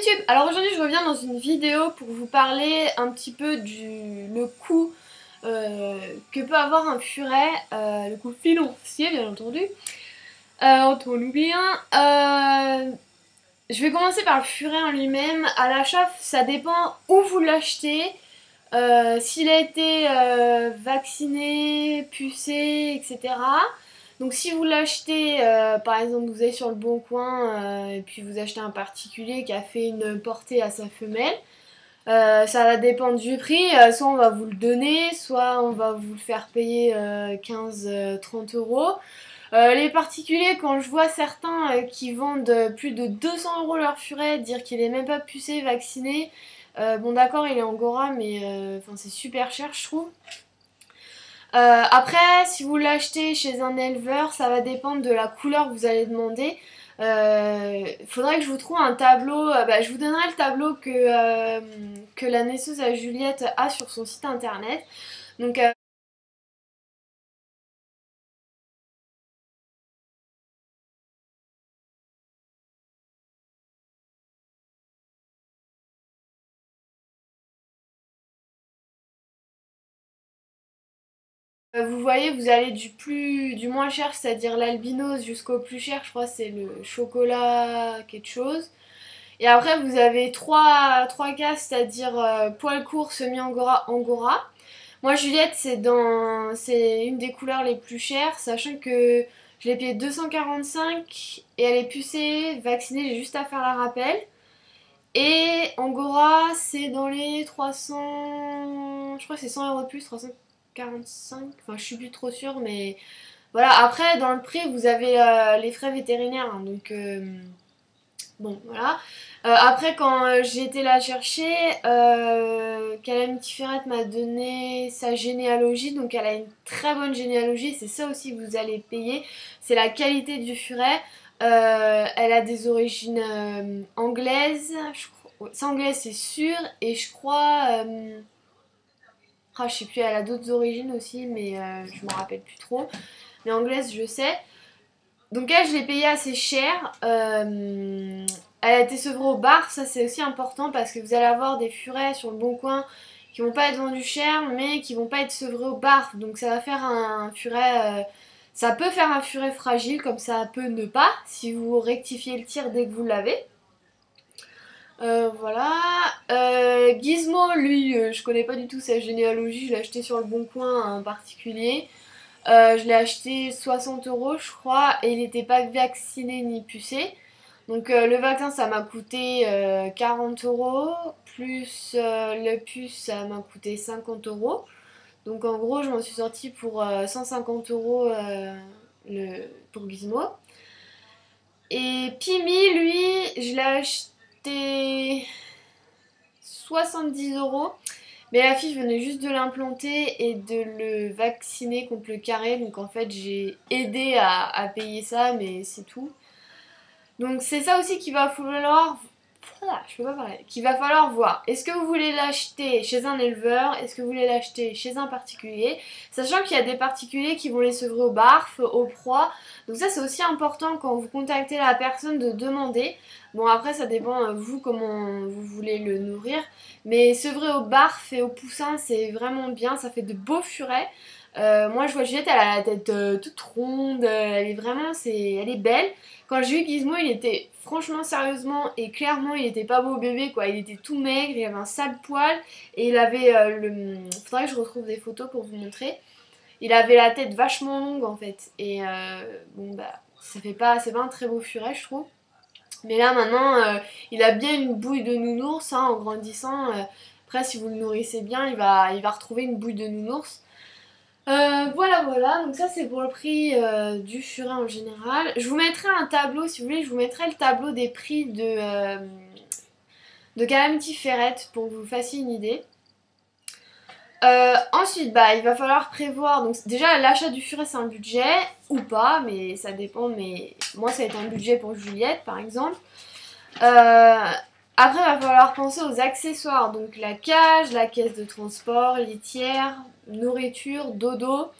YouTube. Alors aujourd'hui je reviens dans une vidéo pour vous parler un petit peu le coût que peut avoir un furet, le coût financier bien entendu, entendons-nous bien. Je vais commencer par le furet en lui-même. À l'achat ça dépend où vous l'achetez, s'il a été vacciné, pucé, etc. Donc si vous l'achetez, par exemple vous allez sur le Bon Coin et puis vous achetez un particulier qui a fait une portée à sa femelle, ça va dépendre du prix, soit on va vous le donner, soit on va vous le faire payer 15-30 euros. Les particuliers, quand je vois certains qui vendent plus de 200 euros leur furet, dire qu'il est même pas pucé, vacciné, bon d'accord il est angora mais c'est super cher je trouve. Après, si vous l'achetez chez un éleveur, ça va dépendre de la couleur que vous allez demander. Faudrait que je vous trouve un tableau. Je vous donnerai le tableau que la naisseuse à Juliette a sur son site internet. Donc, vous voyez, vous allez du moins cher, c'est-à-dire l'albinos, jusqu'au plus cher, je crois c'est le chocolat quelque chose. Et après vous avez trois cas, c'est-à-dire poil court, semi-angora, angora. Moi Juliette c'est une des couleurs les plus chères, sachant que je l'ai payée 245 et elle est pucée, vaccinée, j'ai juste à faire la rappel. Et Angora c'est dans les 300, je crois que c'est 100 € de plus, 345, enfin je suis plus trop sûre mais voilà. Après dans le prix vous avez les frais vétérinaires hein, donc bon voilà. Après quand j'ai été la chercher, Calamity Ferret m'a donné sa généalogie, donc elle a une très bonne généalogie, c'est ça aussi que vous allez payer, c'est la qualité du furet. Elle a des origines anglaises, c'est anglais c'est sûr, et je crois, je sais plus, elle a d'autres origines aussi, mais je me rappelle plus trop, mais anglaise je sais. Donc elle, je l'ai payée assez cher. Elle a été sevrée au bar, ça c'est aussi important parce que vous allez avoir des furets sur le Bon Coin qui vont pas être vendus cher mais qui vont pas être sevrés au bar. Donc ça va faire un furet, ça peut faire un furet fragile comme ça peut ne pas si vous rectifiez le tir dès que vous l'avez. Voilà. Gizmo, lui, je connais pas du tout sa généalogie, je l'ai acheté sur le Bon Coin en particulier. Je l'ai acheté 60 € je crois et il n'était pas vacciné ni pucé. Donc le vaccin ça m'a coûté 40 € plus le puce ça m'a coûté 50 €. Donc en gros je m'en suis sortie pour 150 € pour Gizmo. Et Pimi lui je l'ai acheté 70 €. Mais la fille venait juste de l'implanter et de le vacciner contre le carré. Donc en fait j'ai aidé à payer ça mais c'est tout. Donc c'est ça aussi qu'il va falloir... Voilà, je peux pas parler. Qu'il va falloir voir. Est-ce que vous voulez l'acheter chez un éleveur? Est-ce que vous voulez l'acheter chez un particulier? Sachant qu'il y a des particuliers qui vont les sevrer au barf, au proie. Donc ça c'est aussi important quand vous contactez la personne de demander. Bon après ça dépend vous comment vous voulez le nourrir. Mais sevrer au barf et au poussin c'est vraiment bien. Ça fait de beaux furets. Moi je vois Juliette, elle a la tête toute ronde, elle est vraiment, elle est belle. Quand j'ai eu Gizmo, il était franchement, sérieusement et clairement, il était pas beau bébé quoi. Il était tout maigre, il avait un sale poil et il avait faudrait que je retrouve des photos pour vous montrer. Il avait la tête vachement longue en fait et bon bah c'est pas un très beau furet je trouve. Mais là maintenant, il a bien une bouille de nounours hein, en grandissant. Après si vous le nourrissez bien, il va retrouver une bouille de nounours. Voilà, donc ça c'est pour le prix du furet en général. Je vous mettrai un tableau, si vous voulez, je vous mettrai le tableau des prix de Calamity Ferret pour que vous fassiez une idée. Ensuite, il va falloir prévoir, donc déjà l'achat du furet c'est un budget, ou pas, mais ça dépend, mais moi ça va être un budget pour Juliette par exemple. Après, il va falloir penser aux accessoires, donc la cage, la caisse de transport, litière, nourriture, dodo.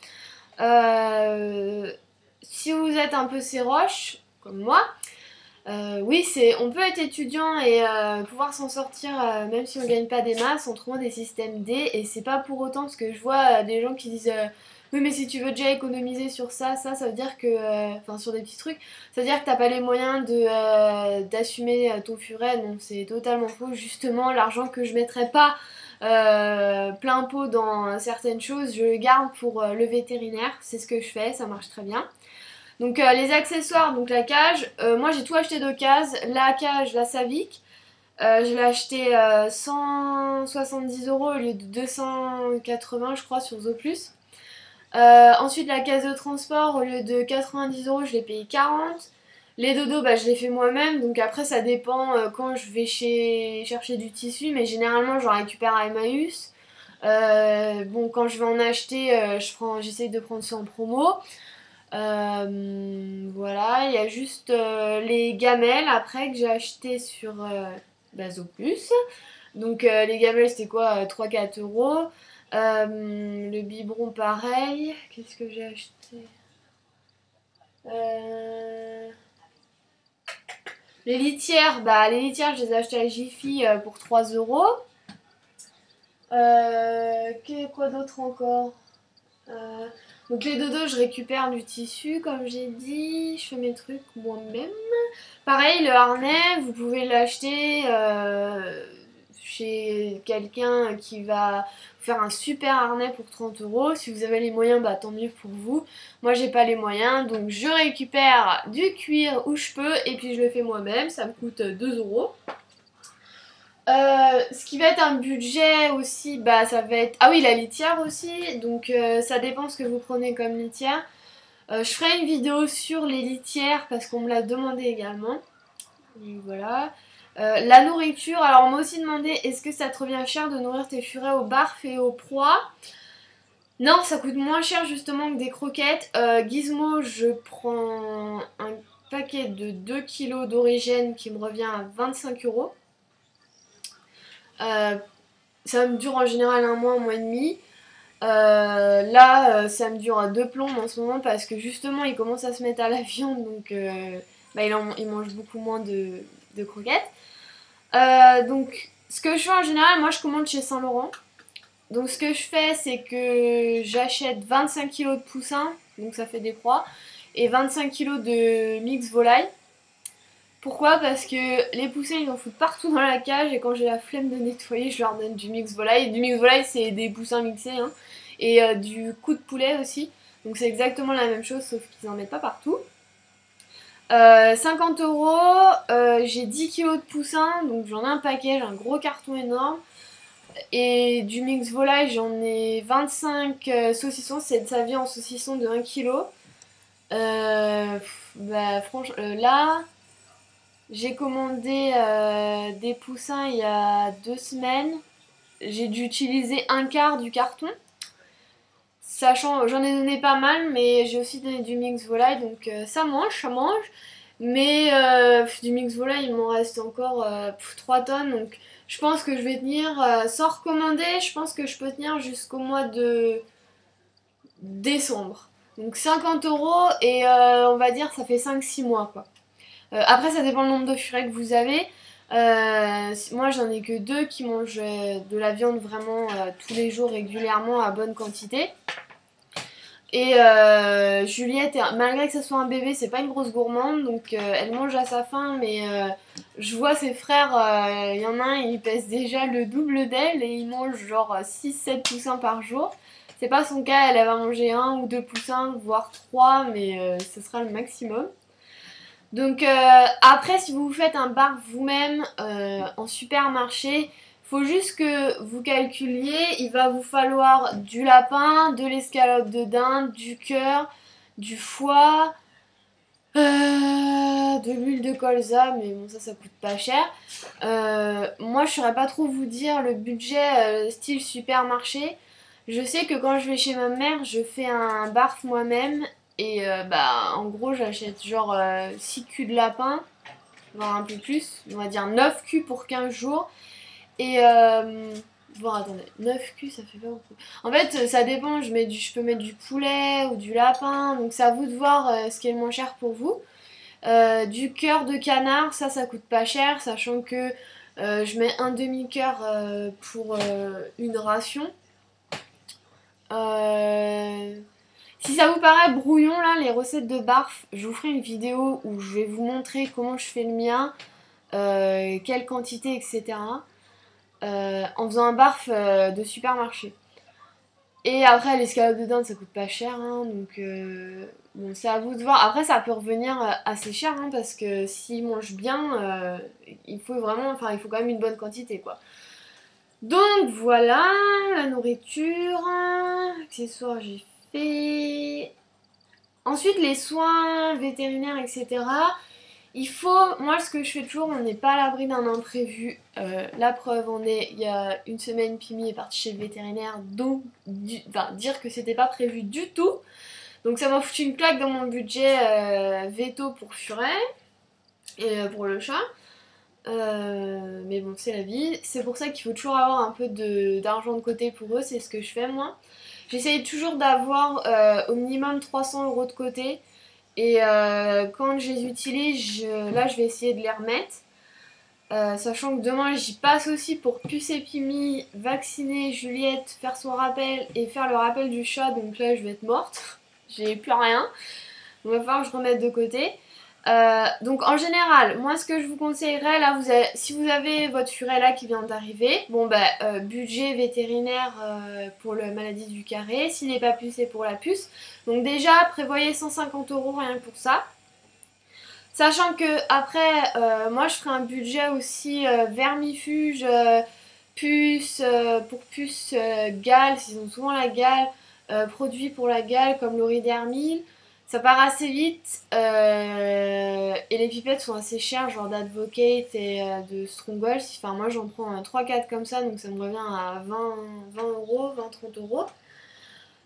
Si vous êtes un peu séroche, comme moi, Oui, on peut être étudiant et pouvoir s'en sortir même si on gagne pas des masses en trouvant des systèmes D. Et c'est pas pour autant parce que je vois des gens qui disent oui, mais si tu veux déjà économiser sur ça veut dire que, enfin sur des petits trucs, ça veut dire que t'as pas les moyens d'assumer ton furet. Non, c'est totalement faux. Justement, l'argent que je mettrais pas plein pot dans certaines choses, je le garde pour le vétérinaire. C'est ce que je fais, ça marche très bien. Donc les accessoires, donc la cage, moi j'ai tout acheté d'occasion. La cage, la Savic, je l'ai acheté 170 euros au lieu de 280 je crois sur Zooplus. Ensuite la caisse de transport, au lieu de 90 euros je l'ai payé 40. Les dodos, bah, je les fais moi-même, donc après ça dépend quand je vais chercher du tissu, mais généralement j'en récupère à Emmaüs. Bon, quand je vais en acheter, j'essaye de prendre ça en promo. Voilà, il y a juste les gamelles après que j'ai acheté sur Zooplus. Donc les gamelles c'était quoi 3-4 euros. Le biberon pareil. Qu'est-ce que j'ai acheté Les litières, je les ai achetées à Jiffy pour 3 euros. Quoi d'autre encore Donc les dodos, je récupère du tissu, comme j'ai dit, je fais mes trucs moi-même. Pareil, le harnais, vous pouvez l'acheter chez quelqu'un qui va faire un super harnais pour 30 euros. Si vous avez les moyens, bah tant mieux pour vous. Moi, j'ai pas les moyens, donc je récupère du cuir où je peux et puis je le fais moi-même. Ça me coûte 2 euros. Ce qui va être un budget aussi, bah ça va être... Ah oui, la litière aussi, donc ça dépend ce que vous prenez comme litière. Je ferai une vidéo sur les litières parce qu'on me l'a demandé également. Donc voilà. La nourriture, alors on m'a aussi demandé est-ce que ça te revient cher de nourrir tes furets au barf et aux proies? Non, ça coûte moins cher justement que des croquettes. Gizmo, je prends un paquet de 2 kilos d'origine qui me revient à 25 euros. Ça me dure en général un mois et demi. Là, ça me dure 2 plombes en ce moment parce que justement, il commence à se mettre à la viande, donc il mange beaucoup moins de croquettes. Donc, ce que je fais en général, moi je commande chez Saint-Laurent. Donc, ce que je fais, c'est que j'achète 25 kg de poussins, donc ça fait des proies, et 25 kg de mix volaille. Pourquoi? Parce que les poussins ils en foutent partout dans la cage et quand j'ai la flemme de nettoyer je leur donne du mix volaille. Du mix volaille c'est des poussins mixés hein. Et du coup de poulet aussi. Donc c'est exactement la même chose sauf qu'ils en mettent pas partout. 50 euros, j'ai 10 kilos de poussins donc j'en ai un paquet, j'ai un gros carton énorme. Et du mix volaille j'en ai 25 saucissons, c'est de sa vie en saucisson de 1 kg. Franchement là... J'ai commandé des poussins il y a 2 semaines. J'ai dû utiliser un quart du carton. Sachant, j'en ai donné pas mal, mais j'ai aussi donné du mix volaille, donc ça mange. Mais du mix volaille, il m'en reste encore 3 tonnes, donc je pense que je vais tenir, sans recommander, je pense que je peux tenir jusqu'au mois de décembre. Donc 50 euros et on va dire ça fait 5-6 mois quoi. Après ça dépend le nombre de furets que vous avez. Moi j'en ai que 2 qui mangent de la viande vraiment tous les jours régulièrement à bonne quantité. Et Juliette, malgré que ce soit un bébé, c'est pas une grosse gourmande, donc elle mange à sa faim, mais je vois ses frères, il y en a un, il pèse déjà le double d'elle et il mange genre 6-7 poussins par jour. C'est pas son cas, elle va manger 1 ou 2 poussins, voire 3, mais ce sera le maximum. Donc après si vous faites un bar vous-même en supermarché, faut juste que vous calculiez, il va vous falloir du lapin, de l'escalope de dinde, du cœur, du foie, de l'huile de colza, mais bon ça coûte pas cher. Moi je saurais pas trop vous dire le budget style supermarché. Je sais que quand je vais chez ma mère, je fais un barf moi-même. Et en gros j'achète genre 6 culs de lapin, voire un peu plus, on va dire 9 culs pour 15 jours. Et bon attendez, 9 culs ça fait pas beaucoup. En fait ça dépend, je peux mettre du poulet ou du lapin, donc c'est à vous de voir ce qui est le moins cher pour vous. Du cœur de canard, ça coûte pas cher, sachant que je mets un demi-cœur pour une ration. Si ça vous paraît brouillon là, les recettes de barf, je vous ferai une vidéo où je vais vous montrer comment je fais le mien, quelle quantité, etc. En faisant un barf de supermarché. Et après, l'escalope de dinde, ça coûte pas cher, hein, donc bon, c'est à vous de voir. Après, ça peut revenir assez cher, hein, parce que s'ils mangent bien, il faut vraiment, enfin, il faut quand même une bonne quantité, quoi. Donc voilà, la nourriture, accessoires, j'ai fait. Ensuite, les soins vétérinaires, etc. Il faut, moi ce que je fais toujours, on n'est pas à l'abri d'un imprévu. La preuve en est, il y a une semaine, Pimi est partie chez le vétérinaire, donc dire que c'était pas prévu du tout. Donc ça m'a foutu une claque dans mon budget veto pour Furet et pour le chat. Mais bon, c'est la vie. C'est pour ça qu'il faut toujours avoir un peu d'argent de côté pour eux, c'est ce que je fais moi. J'essaye toujours d'avoir au minimum 300 € de côté. Et quand je les utilise, là je vais essayer de les remettre. Sachant que demain j'y passe aussi pour pucer Pimi, vacciner Juliette, faire son rappel et faire le rappel du chat. Donc là je vais être morte. J'ai plus rien. Donc il va falloir que je remette de côté. Donc en général, moi ce que je vous conseillerais, là, si vous avez votre furet là qui vient d'arriver, bon bah budget vétérinaire pour la maladie du carré, s'il n'est pas pucé pour la puce. Donc déjà prévoyez 150 € rien que pour ça. Sachant que après, moi je ferai un budget aussi vermifuge, puce, pour puce gale, s'ils ont souvent la gale, produits pour la gale comme l'oridermil. Ça part assez vite et les pipettes sont assez chères, genre d'Advocate et de Stronghold. Enfin, moi j'en prends 3-4 comme ça, donc ça me revient à 20 €, 20-30 €.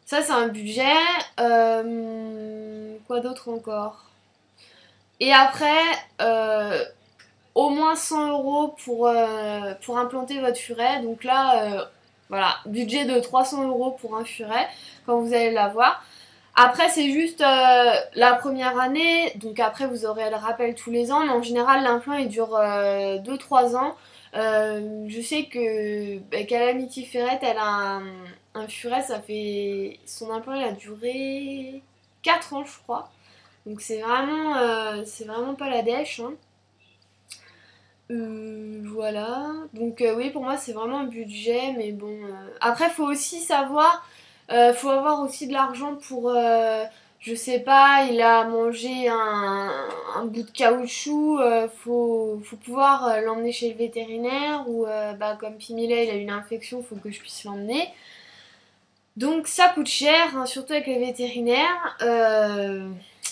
Ça, c'est un budget. Quoi d'autre encore? Et après, au moins 100 € pour implanter votre furet. Donc là, voilà, budget de 300 € pour un furet quand vous allez l'avoir. Après, c'est juste la première année, donc après vous aurez le rappel tous les ans, mais en général l'implant il dure 2-3 ans. Je sais que Calamity Ferret, elle a un furet, ça fait. Son implant il a duré 4 ans, je crois. Donc c'est vraiment pas la dèche. Hein. Voilà. Donc oui, pour moi c'est vraiment un budget, mais bon. Après, faut aussi savoir. Faut avoir aussi de l'argent pour, je sais pas, il a mangé un bout de caoutchouc, faut pouvoir l'emmener chez le vétérinaire ou bah, comme Pimila il a une infection, faut que je puisse l'emmener. Donc ça coûte cher, hein, surtout avec les vétérinaires.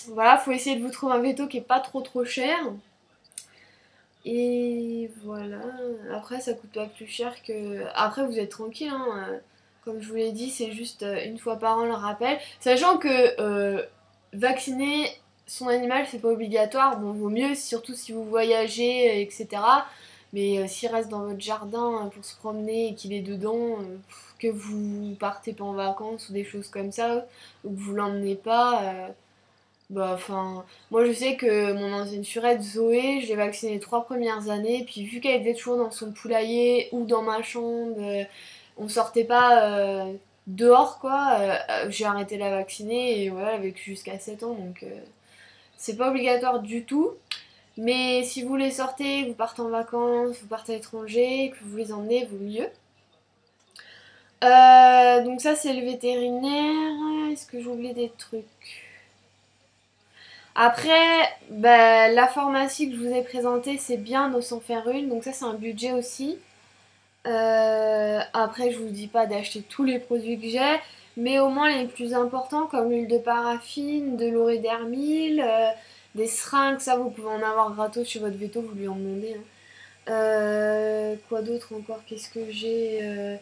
Voilà, faut essayer de vous trouver un veto qui est pas trop cher. Et voilà, après ça coûte pas plus cher que... Après vous êtes tranquille, hein. Comme je vous l'ai dit, c'est juste une fois par an le rappel. Sachant que vacciner son animal, c'est pas obligatoire. Bon, vaut mieux, surtout si vous voyagez, etc. Mais s'il reste dans votre jardin pour se promener et qu'il est dedans, que vous partez pas en vacances ou des choses comme ça, ou que vous l'emmenez pas, bah enfin... Moi je sais que mon ancienne furette Zoé, je l'ai vaccinée les 3 premières années, puis vu qu'elle était toujours dans son poulailler ou dans ma chambre... on sortait pas dehors quoi, j'ai arrêté de la vacciner et voilà, elle a vécu jusqu'à 7 ans donc c'est pas obligatoire du tout. Mais si vous les sortez, vous partez en vacances, vous partez à l'étranger, que vous les emmenez, vaut mieux. Donc ça c'est le vétérinaire. Est-ce que j'ai oublié des trucs? Après, bah, la pharmacie que je vous ai présentée, c'est bien de s'en faire une, donc ça c'est un budget aussi. Après, je vous dis pas d'acheter tous les produits que j'ai, mais au moins les plus importants comme l'huile de paraffine, de l'oridermil, des seringues, ça vous pouvez en avoir gratos chez votre veto, vous lui en demandez. Hein. Quoi d'autre encore? Qu'est-ce que j'ai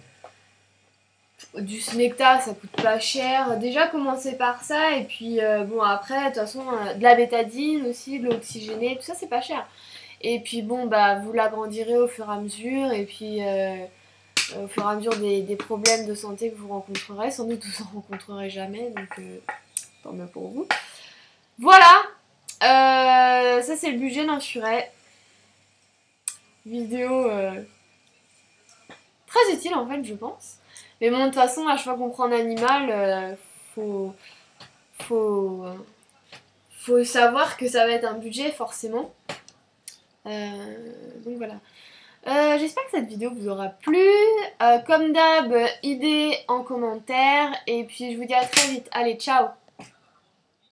Du Smecta, ça coûte pas cher. Déjà, commencez par ça, et puis bon, après, de toute façon, de la bétadine aussi, de l'oxygéné, tout ça, c'est pas cher. Et puis bon, bah vous l'agrandirez au fur et à mesure, et puis au fur et à mesure des problèmes de santé que vous rencontrerez. Sans doute vous en rencontrerez jamais, donc tant mieux pour vous. Voilà. ça c'est le budget d'un furet. Vidéo très utile en fait je pense. Mais bon de toute façon à chaque fois qu'on prend un animal, faut, faut, faut savoir que ça va être un budget forcément. Donc voilà. J'espère que cette vidéo vous aura plu. Comme d'hab, idées en commentaire. Et puis je vous dis à très vite. Allez, ciao!